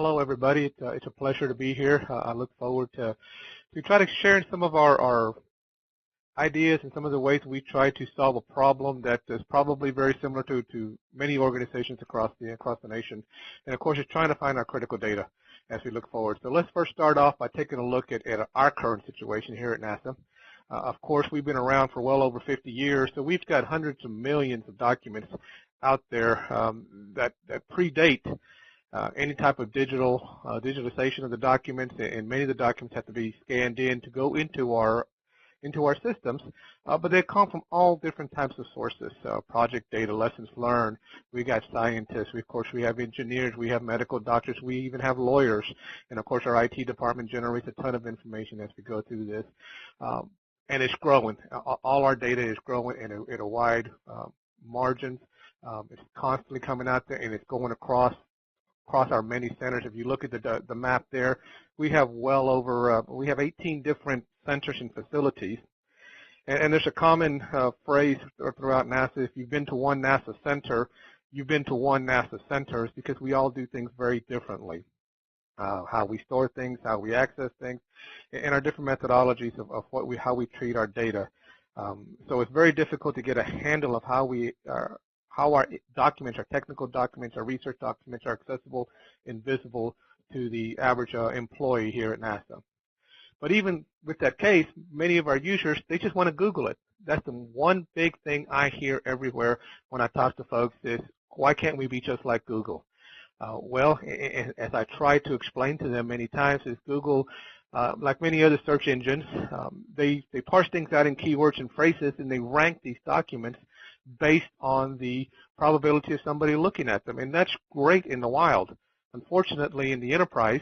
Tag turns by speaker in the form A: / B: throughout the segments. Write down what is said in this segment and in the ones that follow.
A: Hello, everybody. It's a pleasure to be here. I look forward to try to share some of our ideas and some of the ways we try to solve a problem that is probably very similar to many organizations across the nation. And of course, it's trying to find our critical data as we look forward. So let's first start off by taking a look at our current situation here at NASA. Of course, we've been around for well over 50 years, so we've got hundreds of millions of documents out there that predate any type of digitalization of the documents, and many of the documents have to be scanned in to go into our systems, but they come from all different types of sources, project data, lessons learned. We got scientists, of course we have engineers, we have medical doctors, we even have lawyers, and of course our IT department generates a ton of information as we go through this. And it's growing. All our data is growing in a wide margins. It's constantly coming out there, and it's going across our many centers. If you look at the map there, we have well over we have 18 different centers and facilities. And there's a common phrase throughout NASA: if you've been to one NASA center, you've been to one NASA centers, because we all do things very differently. How we store things, how we access things, and our different methodologies of how we treat our data. So it's very difficult to get a handle of how our documents, our technical documents, our research documents are accessible and visible to the average employee here at NASA. But even with that case, many of our users, they just want to Google it. That's the one big thing I hear everywhere when I talk to folks is, why can't we be just like Google? Well, as I try to explain to them many times, is Google, like many other search engines, they parse things out in keywords and phrases, and they rank these documents based on the probability of somebody looking at them. And that's great in the wild. Unfortunately, in the enterprise,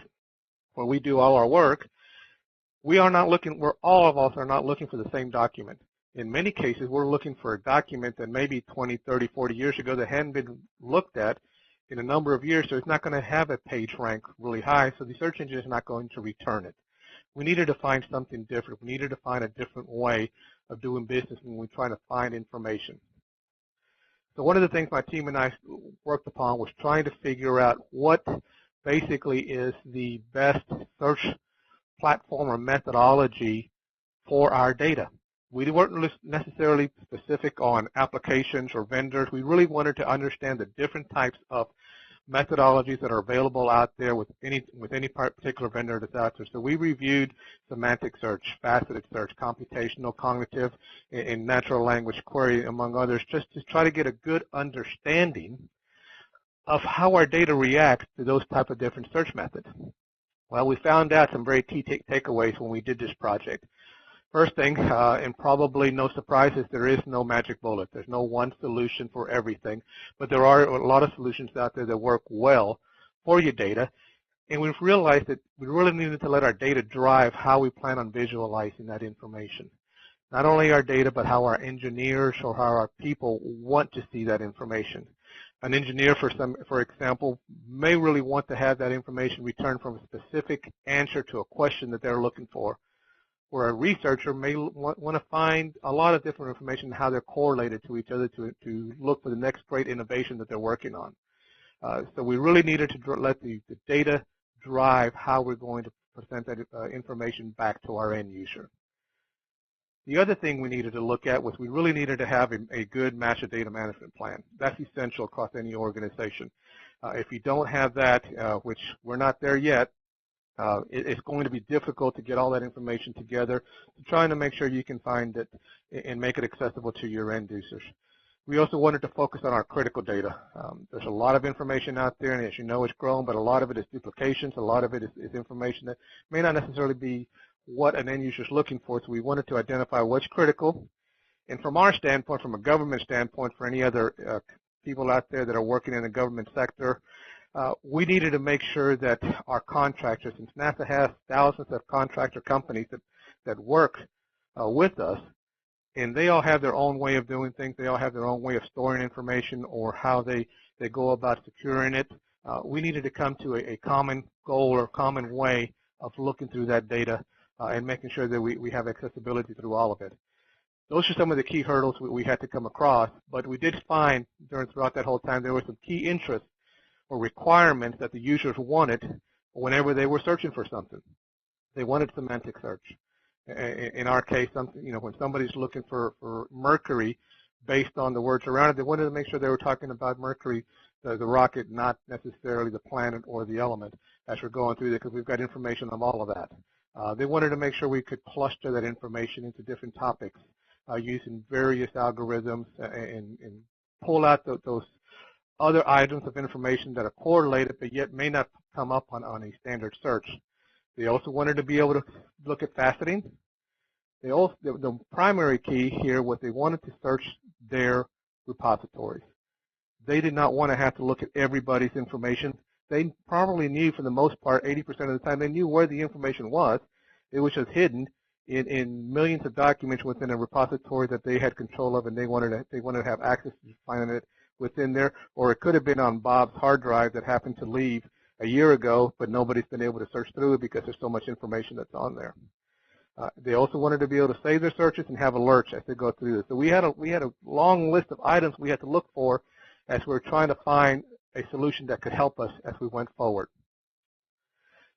A: where we do all our work, all of us are not looking for the same document. In many cases, we're looking for a document that maybe 20, 30, 40 years ago that hadn't been looked at in a number of years, so it's not going to have a page rank really high, so the search engine is not going to return it. We needed to find something different. We needed to find a different way of doing business when we try to find information. So one of the things my team and I worked upon was trying to figure out what basically is the best search platform or methodology for our data. We weren't necessarily specific on applications or vendors. We really wanted to understand the different types of methodologies that are available out there with any particular vendor that's out there. So we reviewed semantic search, faceted search, computational, cognitive, and natural language query, among others, just to try to get a good understanding of how our data reacts to those type of different search methods. Well, we found out some very key takeaways when we did this project. First thing, and probably no surprises, there is no magic bullet. There's no one solution for everything, but there are a lot of solutions out there that work well for your data, and we've realized that we really needed to let our data drive how we plan on visualizing that information. Not only our data, but how our engineers or how our people want to see that information. An engineer, for example, may really want to have that information returned from a specific answer to a question that they're looking for, where a researcher may want to find a lot of different information, how they're correlated to each other to look for the next great innovation that they're working on. So we really needed to let the data drive how we're going to present that information back to our end user. The other thing we needed to look at was we really needed to have a good master data management plan. That's essential across any organization. If you don't have that, which we're not there yet, it's going to be difficult to get all that information together, trying to make sure you can find it and make it accessible to your end users. We also wanted to focus on our critical data. There's a lot of information out there, and as you know, it's grown, but a lot of it is duplications. A lot of it is information that may not necessarily be what an end user is looking for, so we wanted to identify what's critical. And from our standpoint, from a government standpoint, for any other people out there that are working in the government sector, we needed to make sure that our contractors, since NASA has thousands of contractor companies that work with us, and they all have their own way of doing things, they all have their own way of storing information or how they go about securing it, we needed to come to a common goal or common way of looking through that data and making sure that we have accessibility through all of it. Those are some of the key hurdles we had to come across, but we did find throughout that whole time there were some key interests or requirements that the users wanted whenever they were searching for something. They wanted semantic search. In our case, something, when somebody's looking for mercury based on the words around it, they wanted to make sure they were talking about mercury, the rocket, not necessarily the planet or the element as we're going through there, because we've got information on all of that. They wanted to make sure we could cluster that information into different topics using various algorithms and pull out those other items of information that are correlated but yet may not come up on a standard search. They also wanted to be able to look at faceting. The primary key here was they wanted to search their repositories. They did not want to have to look at everybody's information. They probably knew, for the most part, 80% of the time, they knew where the information was. It was just hidden in millions of documents within a repository that they had control of, and they wanted to have access to finding it within there. Or it could have been on Bob's hard drive that happened to leave a year ago, but nobody's been able to search through it because there's so much information that's on there. They also wanted to be able to save their searches and have alerts as they go through this. So we had a long list of items we had to look for as we were trying to find a solution that could help us as we went forward.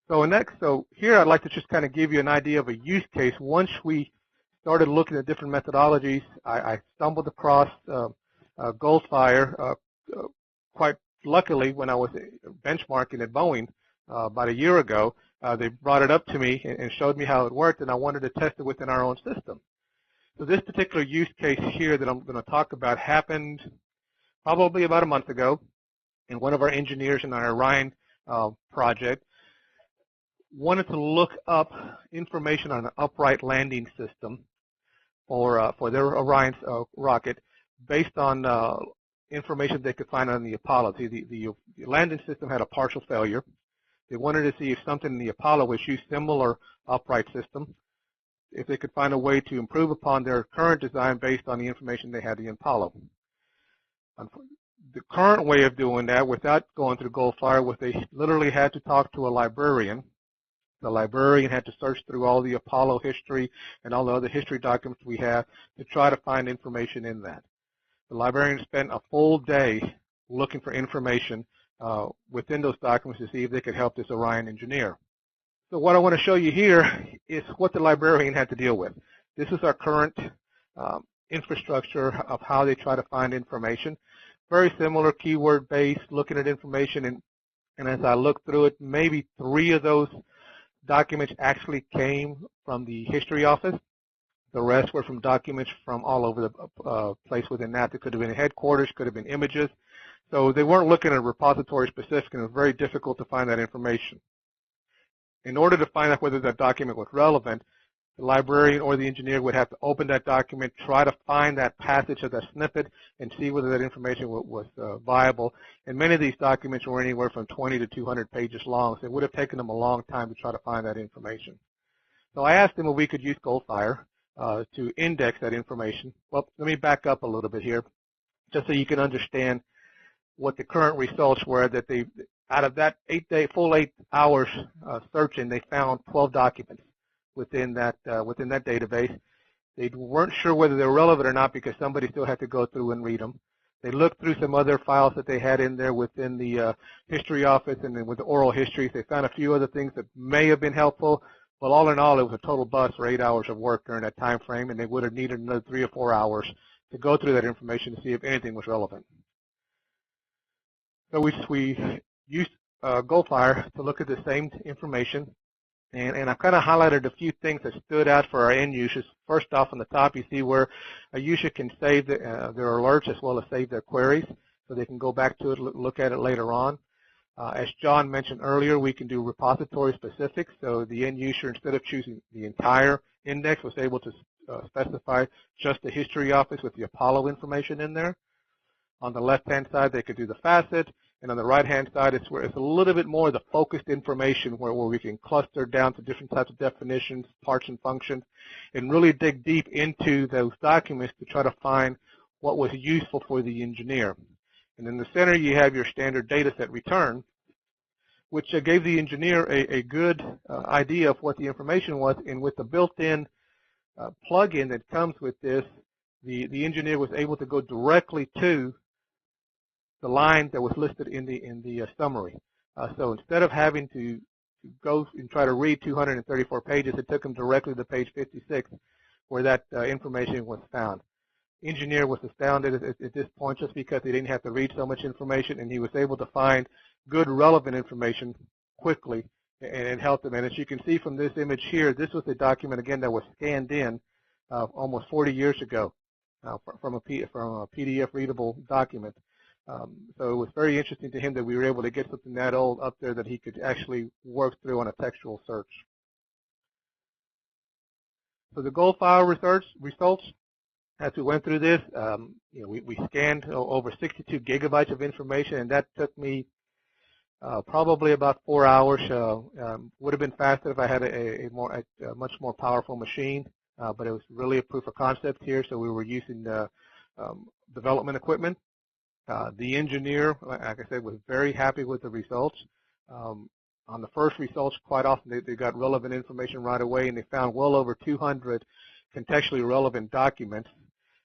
A: So here I'd like to just kind of give you an idea of a use case. Once we started looking at different methodologies, I stumbled across Goldfire quite luckily when I was benchmarking at Boeing about a year ago. They brought it up to me and showed me how it worked, and I wanted to test it within our own system. So this particular use case here that I'm going to talk about happened probably about a month ago, and one of our engineers in our Orion project wanted to look up information on an upright landing system for their Orion rocket based on information they could find on the Apollo. See, the landing system had a partial failure. They wanted to see if something in the Apollo was used similar upright system, if they could find a way to improve upon their current design based on the information they had in the Apollo. The current way of doing that without going through Goldfire was they literally had to talk to a librarian. The librarian had to search through all the Apollo history and all the other history documents we have to try to find information in that. The librarian spent a full day looking for information within those documents to see if they could help this Orion engineer. So what I want to show you here is what the librarian had to deal with. This is our current infrastructure of how they try to find information. Very similar, keyword-based, looking at information, and as I look through it, maybe 3 of those documents actually came from the history office. The rest were from documents from all over the place within that. It could have been headquarters, could have been images. So they weren't looking at repository specific, and it was very difficult to find that information. In order to find out whether that document was relevant, the librarian or the engineer would have to open that document, try to find that passage of that snippet, and see whether that information was viable. And many of these documents were anywhere from 20 to 200 pages long, so it would have taken them a long time to try to find that information. So I asked them if we could use Goldfire to index that information. Well, let me back up a little bit here, just so you can understand what the current results were. That they, out of that full 8 hours searching, they found 12 documents within that database. They weren't sure whether they were relevant or not because somebody still had to go through and read them. They looked through some other files that they had in there within the history office and then with the oral histories. They found a few other things that may have been helpful. Well, all in all, it was a total bust for 8 hours of work during that time frame, and they would have needed another 3 or 4 hours to go through that information to see if anything was relevant. So we used Goldfire to look at the same information, and I've kind of highlighted a few things that stood out for our end users. First off, on the top, you see where a user can save their alerts as well as save their queries, so they can go back to it, look at it later on. As John mentioned earlier, we can do repository specific, so the end user, instead of choosing the entire index, was able to specify just the history office with the Apollo information in there. On the left-hand side, they could do the facet, and on the right-hand side, it's where it's a little bit more the focused information where we can cluster down to different types of definitions, parts and functions, and really dig deep into those documents to try to find what was useful for the engineer. And in the center, you have your standard data set return, which gave the engineer a good idea of what the information was. And with the built-in plug-in that comes with this, the engineer was able to go directly to the line that was listed in the summary. So instead of having to go and try to read 234 pages. It took him directly to page 56 where that information was found. Engineer was astounded at this point just because he didn't have to read so much information, and he was able to find good relevant information quickly, and it helped him. And as you can see from this image here, this was a document again that was scanned in almost 40 years ago from a PDF readable document. So it was very interesting to him that we were able to get something that old up there that he could actually work through on a textual search. So the gold file results, as we went through this, we scanned over 62 gigabytes of information, and that took me probably about 4 hours. Would have been faster if I had a much more powerful machine, but it was really a proof of concept here, so we were using development equipment. The engineer, like I said, was very happy with the results. On the first results, quite often they got relevant information right away, and they found well over 200 contextually relevant documents.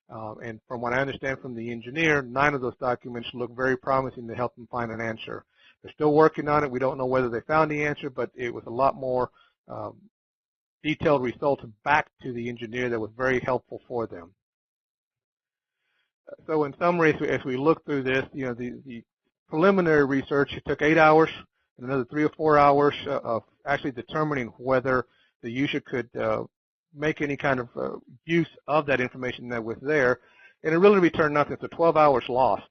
A: And from what I understand from the engineer, 9 of those documents look very promising to help them find an answer. They're still working on it. We don't know whether they found the answer, but it was a lot more detailed results back to the engineer that was very helpful for them. So in summary, as we look through this, the preliminary research, it took 8 hours and another 3 or 4 hours of actually determining whether the user could make any kind of use of that information that was there, and it really returned nothing. So 12 hours lost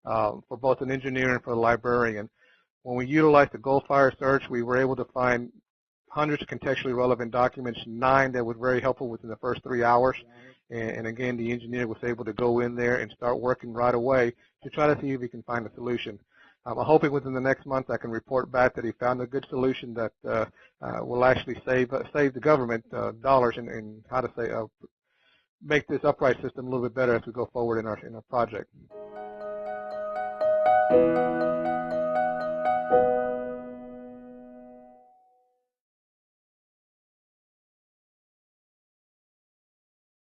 A: for both an engineer and for the librarian. When we utilized the Goldfire search, we were able to find hundreds of contextually relevant documents, 9 that were very helpful within the first 3 hours. And again, the engineer was able to go in there and start working right away to try to see if he can find a solution. I'm hoping within the next month I can report back that he found a good solution that will actually save the government dollars and how to say make this upright system a little bit better as we go forward in our project.